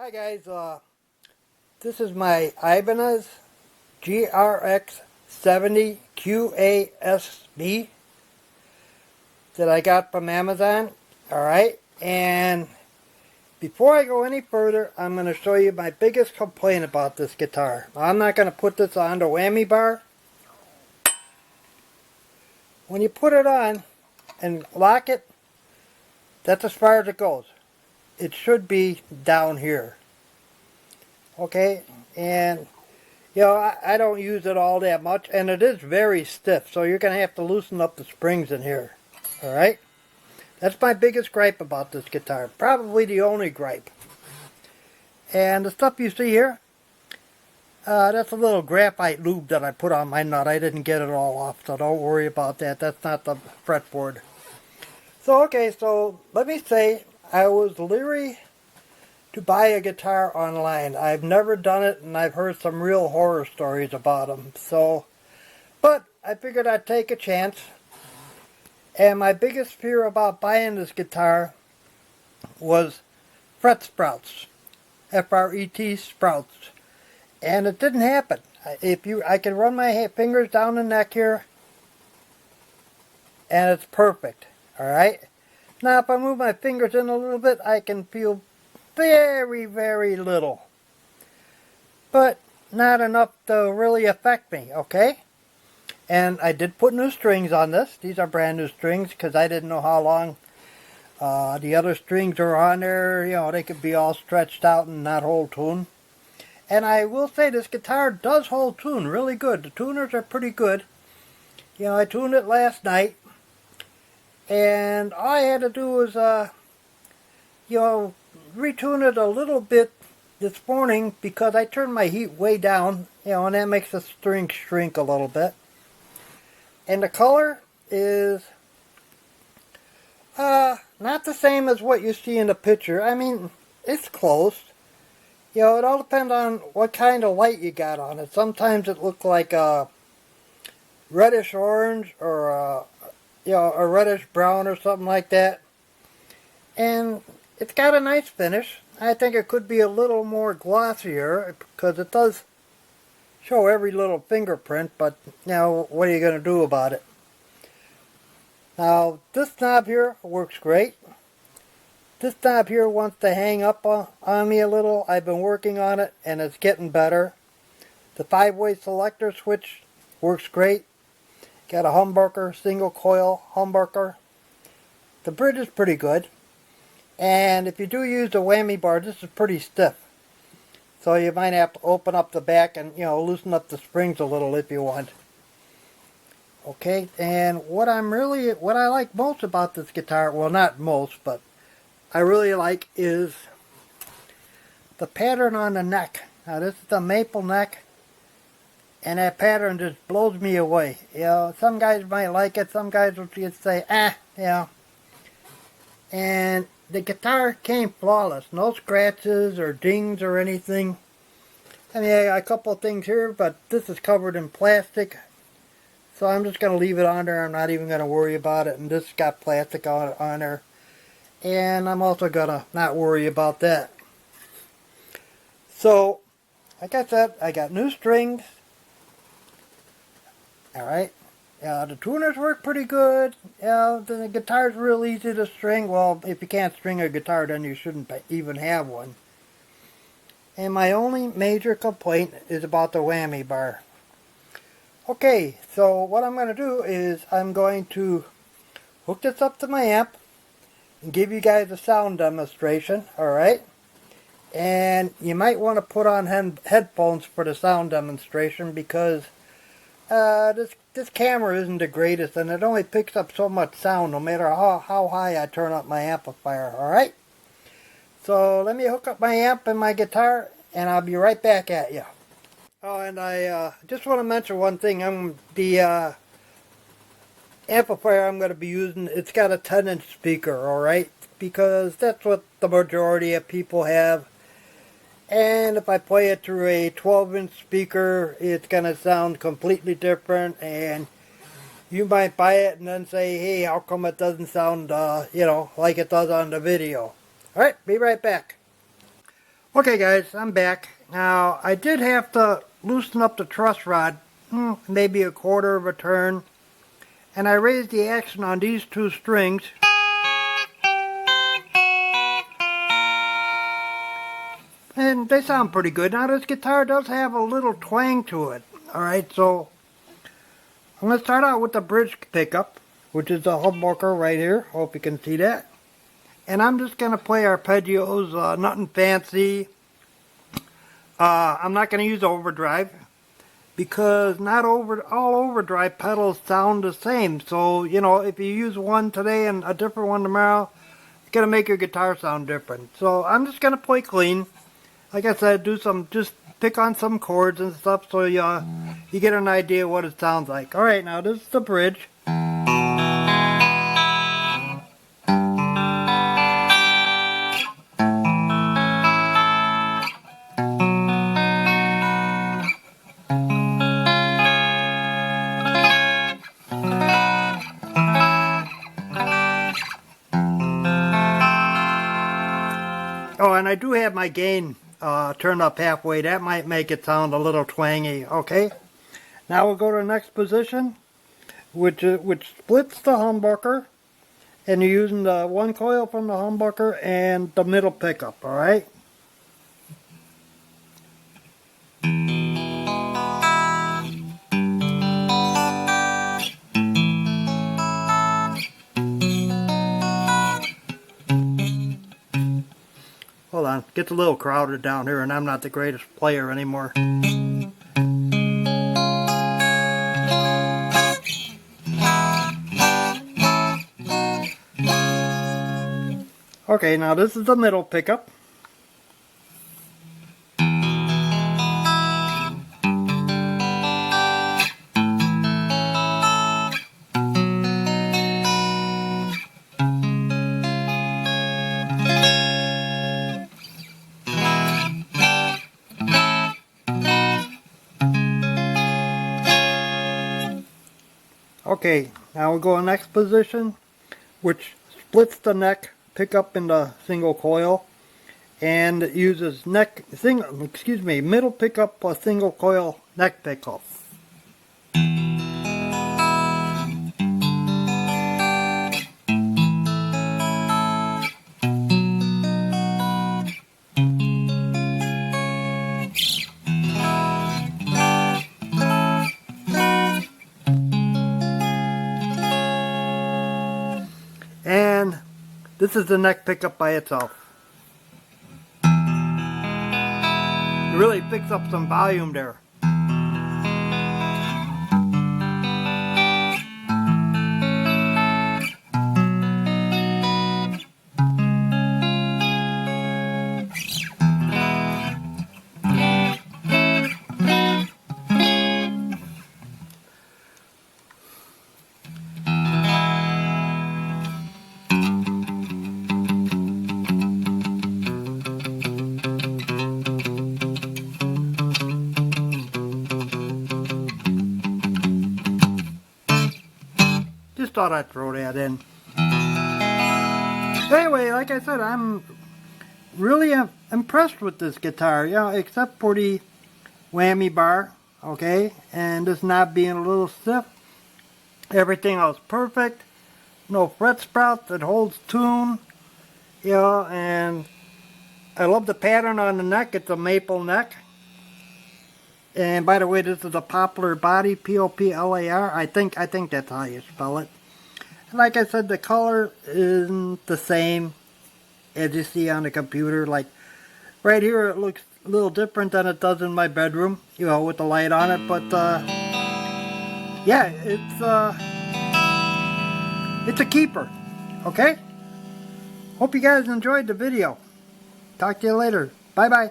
Hi guys, this is my Ibanez GRX70QATEB that I got from Amazon. Alright, and before I go any further, I'm going to show you my biggest complaint about this guitar. I'm not going to put this on the whammy bar. When you put it on and lock it, that's as far as it goes. It should be down here. Okay, and you know, I don't use it all that much, and it is very stiff, so you're going to have to loosen up the springs in here. Alright, that's my biggest gripe about this guitar, probably the only gripe. And the stuff you see here, that's a little graphite lube that I put on my nut. I didn't get it all off, so don't worry about that. That's not the fretboard. So okay, so let me say I was leery to buy a guitar online. I've never done it, and I've heard some real horror stories about them. So, but I figured I'd take a chance. And my biggest fear about buying this guitar was fret sprouts, F-R-E-T sprouts, and it didn't happen. I can run my fingers down the neck here, and it's perfect. All right. Now, if I move my fingers in a little bit, I can feel very, very little, but not enough to really affect me, okay? And I did put new strings on this. These are brand new strings because I didn't know how long the other strings are on there. You know, they could be all stretched out and not hold tune. And I will say this guitar does hold tune really good. The tuners are pretty good. You know, I tuned it last night, and all I had to do was, you know, retune it a little bit this morning because I turned my heat way down, you know, and that makes the string shrink a little bit. And the color is not the same as what you see in the picture. I mean, it's close. You know, it all depends on what kind of light you got on it. Sometimes it looks like a reddish orange or you know, a reddish brown or something like that. And it's got a nice finish. I think it could be a little more glossier because it does show every little fingerprint, but now what are you going to do about it? Now, this knob here works great. This knob here wants to hang up on me a little. I've been working on it, and it's getting better. The 5-way selector switch works great. Got a humbucker, single coil humbucker. The bridge is pretty good. And if you do use the whammy bar, this is pretty stiff. So you might have to open up the back and, you know, loosen up the springs a little if you want. Okay, and what I like most about this guitar, well, not most, but I really like is the pattern on the neck. Now this is the maple neck, and that pattern just blows me away. You know, some guys might like it, some guys will just say, you know. And the guitar came flawless. No scratches or dings or anything. I mean, I got a couple of things here, but this is covered in plastic. So I'm just going to leave it on there. I'm not even going to worry about it. And this got plastic on there. And I'm also going to not worry about that. So, like I said, I got new strings. Alright. The tuners work pretty good. The guitar's real easy to string. Well, if you can't string a guitar, then you shouldn't even have one. And my only major complaint is about the whammy bar. Okay, so what I'm going to do is I'm going to hook this up to my amp and give you guys a sound demonstration, alright? And you might want to put on headphones for the sound demonstration because this camera isn't the greatest, and it only picks up so much sound no matter how high I turn up my amplifier, alright? So let me hook up my amp and my guitar, and I'll be right back at you. Oh, and I just want to mention one thing. The amplifier I'm going to be using, it's got a 10-inch speaker, alright? Because that's what the majority of people have. And if I play it through a 12-inch speaker, it's going to sound completely different. And you might buy it and then say, hey, how come it doesn't sound, you know, like it does on the video? Alright, be right back. Okay guys, I'm back. Now, I did have to loosen up the truss rod, maybe a quarter of a turn, and I raised the action on these two strings. And they sound pretty good. Now this guitar does have a little twang to it. Alright, so I'm going to start out with the bridge pickup, which is the humbucker right here. Hope you can see that. And I'm just going to play arpeggios, nothing fancy. I'm not going to use overdrive because not all overdrive pedals sound the same. So, you know, if you use one today and a different one tomorrow, it's going to make your guitar sound different. So I'm just going to play clean. Like I said, just pick on some chords and stuff so you get an idea what it sounds like. Alright, now this is the bridge. Oh, and I do have my gain turned up halfway. That might make it sound a little twangy. Okay. Now we'll go to the next position, which splits the humbucker, and you're using the one coil from the humbucker and the middle pickup. All right. Hold on, it gets a little crowded down here and I'm not the greatest player anymore. Okay, now this is the middle pickup. Okay, now we'll go to the next position, which splits the neck pickup into single coil, and it uses middle pickup plus single coil neck pickup. And this is the neck pickup by itself. It really picks up some volume there. Just thought I'd throw that in. Anyway, like I said, I'm really impressed with this guitar, except for the whammy bar, okay, and this knob being a little stiff. Everything else perfect. No fret sprout that holds tune, and I love the pattern on the neck. It's a maple neck. And by the way, this is a poplar body, Poplar. I think that's how you spell it. And like I said, the color isn't the same as you see on the computer. Like right here, it looks a little different than it does in my bedroom, with the light on it. But yeah, it's a keeper. Okay. Hope you guys enjoyed the video. Talk to you later. Bye bye.